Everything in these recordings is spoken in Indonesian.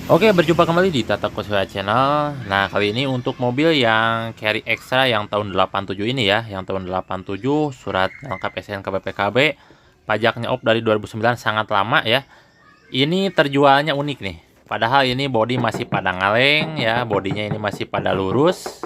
Oke, berjumpa kembali di Tata Kusuma Channel. Nah, kali ini untuk mobil yang Carry Extra yang tahun 87 ini ya, yang tahun 87, surat lengkap SNK BPKB, pajaknya op dari 2009, sangat lama ya. Ini terjualnya unik nih. Padahal ini bodi masih pada ngaleng ya, bodinya ini masih pada lurus.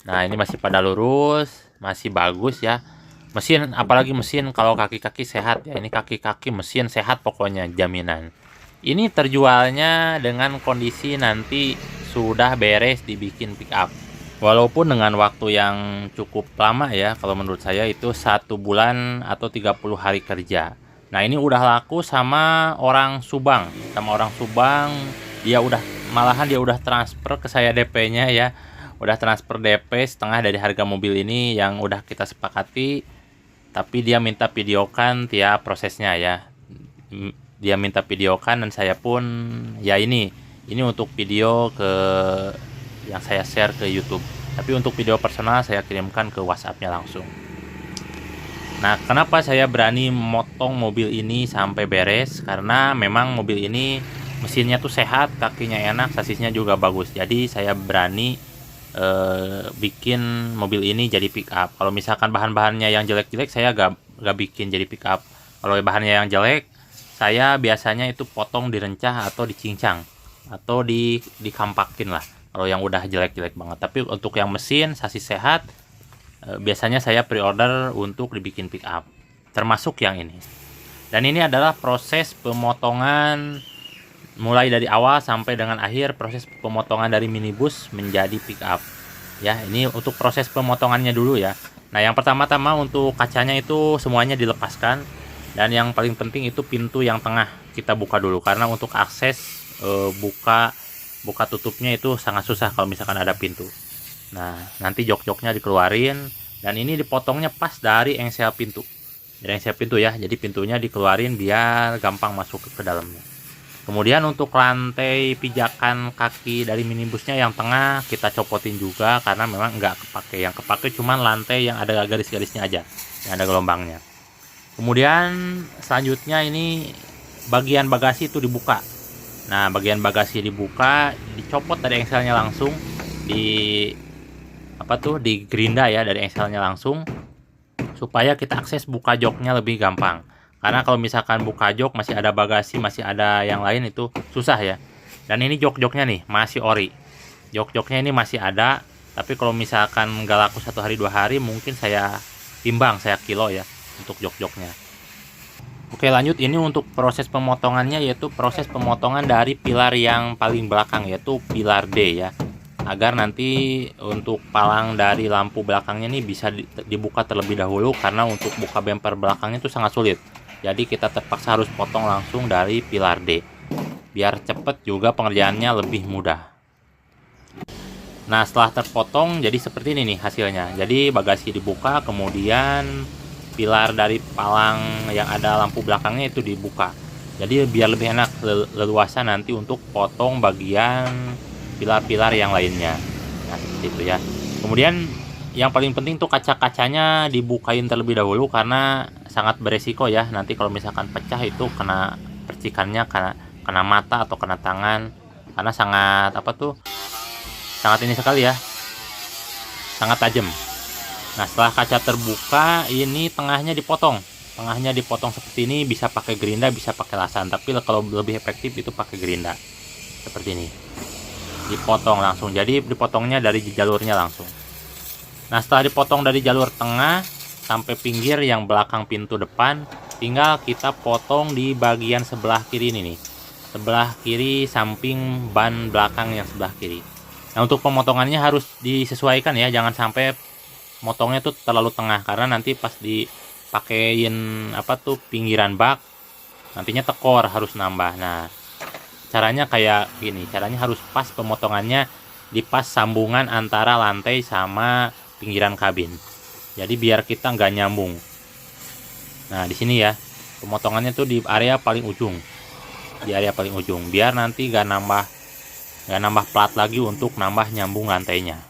Nah, ini masih pada lurus, masih bagus ya. Mesin, apalagi mesin kalau kaki-kaki sehat ya. Ini kaki-kaki mesin sehat pokoknya, jaminan. Ini terjualnya dengan kondisi nanti sudah beres dibikin pick up. Walaupun dengan waktu yang cukup lama ya, kalau menurut saya itu 1 bulan atau 30 hari kerja. Nah, ini udah laku sama orang Subang. Sama orang Subang, dia udah transfer ke saya DP-nya ya. Udah transfer DP setengah dari harga mobil ini yang udah kita sepakati. Tapi dia minta videokan tiap prosesnya ya. Dia minta videokan dan saya pun ya ini untuk video ke yang saya share ke YouTube. Tapi untuk video personal saya kirimkan ke WhatsApp-nya langsung. Nah, kenapa saya berani motong mobil ini sampai beres? Karena memang mobil ini mesinnya tuh sehat, kakinya enak, sasisnya juga bagus. Jadi saya berani bikin mobil ini jadi pick up. Kalau misalkan bahan-bahannya yang jelek-jelek, saya gak bikin jadi pick up. Kalau bahannya yang jelek, saya biasanya itu potong direncah atau dicincang atau dikampakin lah. Kalau yang udah jelek-jelek banget. Tapi untuk yang mesin, sasis sehat, biasanya saya pre-order untuk dibikin pick up. Termasuk yang ini. Dan ini adalah proses pemotongan mulai dari awal sampai dengan akhir, proses pemotongan dari minibus menjadi pick up. Ya, ini untuk proses pemotongannya dulu ya. Nah, yang pertama-tama untuk kacanya itu semuanya dilepaskan. Dan yang paling penting itu pintu yang tengah kita buka dulu, karena untuk akses buka tutupnya itu sangat susah kalau misalkan ada pintu. Nah, nanti jok-joknya dikeluarin dan ini dipotongnya pas dari engsel pintu. Dari engsel pintu ya. Jadi pintunya dikeluarin biar gampang masuk ke dalamnya. Kemudian untuk lantai pijakan kaki dari minibusnya yang tengah kita copotin juga karena memang nggak kepake. Yang kepake cuman lantai yang ada garis-garisnya aja, yang ada gelombangnya. Kemudian selanjutnya ini bagian bagasi itu dibuka. Nah, bagian bagasi dibuka, dicopot dari engselnya langsung, di gerinda ya dari engselnya langsung, supaya kita akses buka joknya lebih gampang. Karena kalau misalkan buka jok masih ada bagasi, masih ada yang lain, itu susah ya. Dan ini jok-joknya nih masih ori. Jok-joknya ini masih ada, tapi kalau misalkan nggak laku 1 hari 2 hari, mungkin saya timbang, saya kilo ya untuk jok-joknya. Oke, lanjut. Ini untuk proses pemotongannya, yaitu proses pemotongan dari pilar yang paling belakang, yaitu pilar D ya. Agar nanti untuk palang dari lampu belakangnya ini bisa dibuka terlebih dahulu, karena untuk buka bumper belakangnya itu sangat sulit. Jadi kita terpaksa harus potong langsung dari pilar D. Biar cepet juga pengerjaannya lebih mudah. Nah, setelah terpotong jadi seperti ini nih hasilnya. Jadi bagasi dibuka, kemudian pilar dari palang yang ada lampu belakangnya itu dibuka. Jadi biar lebih enak, leluasa nanti untuk potong bagian pilar-pilar yang lainnya. Nah, seperti itu ya. Kemudian yang paling penting tuh kaca-kacanya dibukain terlebih dahulu karena sangat beresiko ya. Nanti kalau misalkan pecah itu kena percikannya, kena mata atau kena tangan. Karena sangat sangat ini sekali ya. Sangat tajam. Nah, setelah kaca terbuka, ini tengahnya dipotong. Tengahnya dipotong seperti ini, bisa pakai gerinda, bisa pakai lasan. Tapi kalau lebih efektif itu pakai gerinda. Seperti ini. Dipotong langsung. Jadi dipotongnya dari jalurnya langsung. Nah, setelah dipotong dari jalur tengah sampai pinggir yang belakang pintu depan, tinggal kita potong di bagian sebelah kiri ini nih. Sebelah kiri samping ban belakang yang sebelah kiri. Nah, untuk pemotongannya harus disesuaikan ya, jangan sampai motongnya tuh terlalu tengah, karena nanti pas dipakein pinggiran bak nantinya tekor, harus nambah. Nah, caranya kayak gini, caranya harus pas pemotongannya, di pas sambungan antara lantai sama pinggiran kabin. Jadi biar kita nggak nyambung. Nah, di sini ya pemotongannya tuh di area paling ujung, biar nanti nggak nambah plat lagi untuk nambah nyambung lantainya.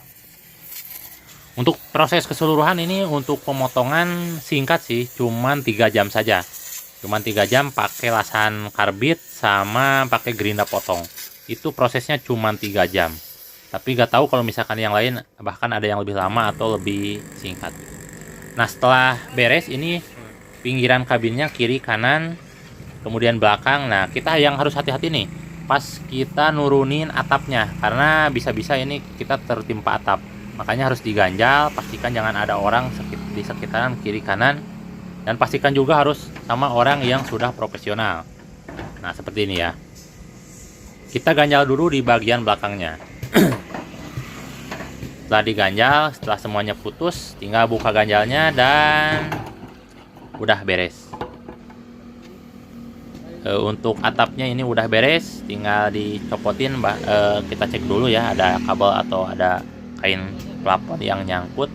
Untuk proses keseluruhan ini untuk pemotongan singkat sih, cuman 3 jam saja. Cuman 3 jam pakai lasan karbit sama pakai gerinda potong. Itu prosesnya cuman 3 jam. Tapi gak tahu kalau misalkan yang lain bahkan ada yang lebih lama atau lebih singkat. Nah, setelah beres ini pinggiran kabinnya kiri kanan kemudian belakang. Nah, kita yang harus hati-hati nih pas kita nurunin atapnya, karena bisa-bisa ini kita tertimpa atap. Makanya harus diganjal, pastikan jangan ada orang di sekitaran kiri kanan, dan pastikan juga harus sama orang yang sudah profesional. Nah, seperti ini ya. Kita ganjal dulu di bagian belakangnya. Setelah diganjal, setelah semuanya putus, tinggal buka ganjalnya dan udah beres. Untuk atapnya ini udah beres, tinggal dicopotin. Kita cek dulu ya, ada kabel atau ada kain plafon yang nyangkut.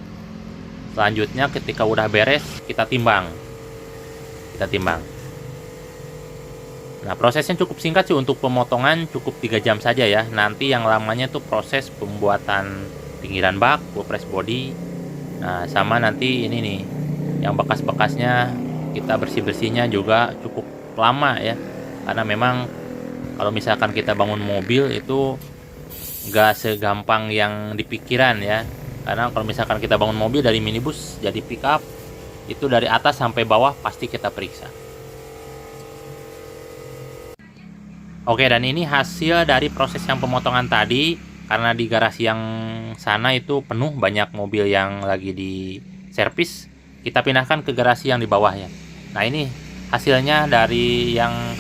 Selanjutnya ketika udah beres, kita timbang. Nah, prosesnya cukup singkat sih. Untuk pemotongan cukup 3 jam saja ya. Nanti yang lamanya tuh proses pembuatan pinggiran bak, full press body. Nah, sama nanti ini nih yang bekas-bekasnya kita bersih-bersihnya juga cukup lama ya, karena memang kalau misalkan kita bangun mobil itu gak segampang yang dipikiran ya. Karena kalau misalkan kita bangun mobil dari minibus jadi pick up, itu dari atas sampai bawah pasti kita periksa. Oke, dan ini hasil dari proses yang pemotongan tadi. Karena di garasi yang sana itu penuh, banyak mobil yang lagi di servis, kita pindahkan ke garasi yang di bawah ya. Nah, ini hasilnya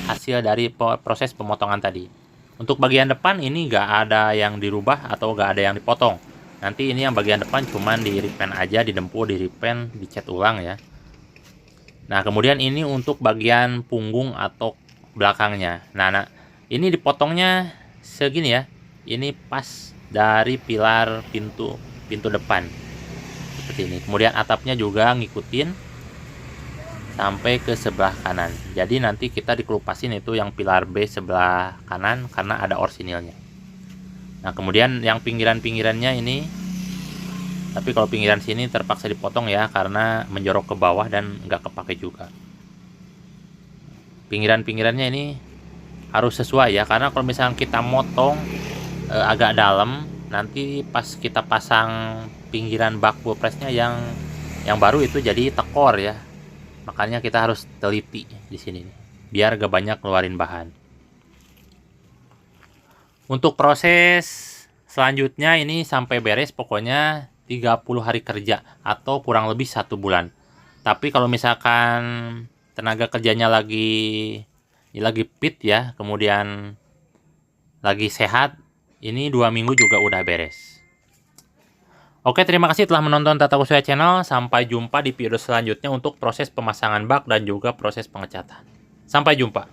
hasil dari proses pemotongan tadi. Untuk bagian depan ini gak ada yang dirubah atau gak ada yang dipotong. Nanti ini yang bagian depan cuman di repaint aja, didempul, di repaint, dicat ulang ya. Nah, kemudian ini untuk bagian punggung atau belakangnya. Nah, ini dipotongnya segini ya. Ini pas dari pilar pintu depan seperti ini. Kemudian atapnya juga ngikutin sampai ke sebelah kanan. Jadi nanti kita dikelupasin itu yang pilar B sebelah kanan karena ada orsinilnya. Nah, kemudian yang pinggiran-pinggirannya ini, tapi kalau pinggiran sini terpaksa dipotong ya karena menjorok ke bawah dan nggak kepake juga. Pinggiran-pinggirannya ini harus sesuai ya, karena kalau misalnya kita motong agak dalam, nanti pas kita pasang pinggiran bak full pressnya yang baru itu jadi tekor ya. Makanya kita harus teliti di sini biar gak banyak keluarin bahan. Untuk proses selanjutnya ini sampai beres pokoknya 30 hari kerja atau kurang lebih 1 bulan. Tapi kalau misalkan tenaga kerjanya lagi fit ya, kemudian lagi sehat, ini 2 minggu juga udah beres. Oke, terima kasih telah menonton Tata Kusaya Channel. Sampai jumpa di video selanjutnya untuk proses pemasangan bak dan juga proses pengecatan. Sampai jumpa.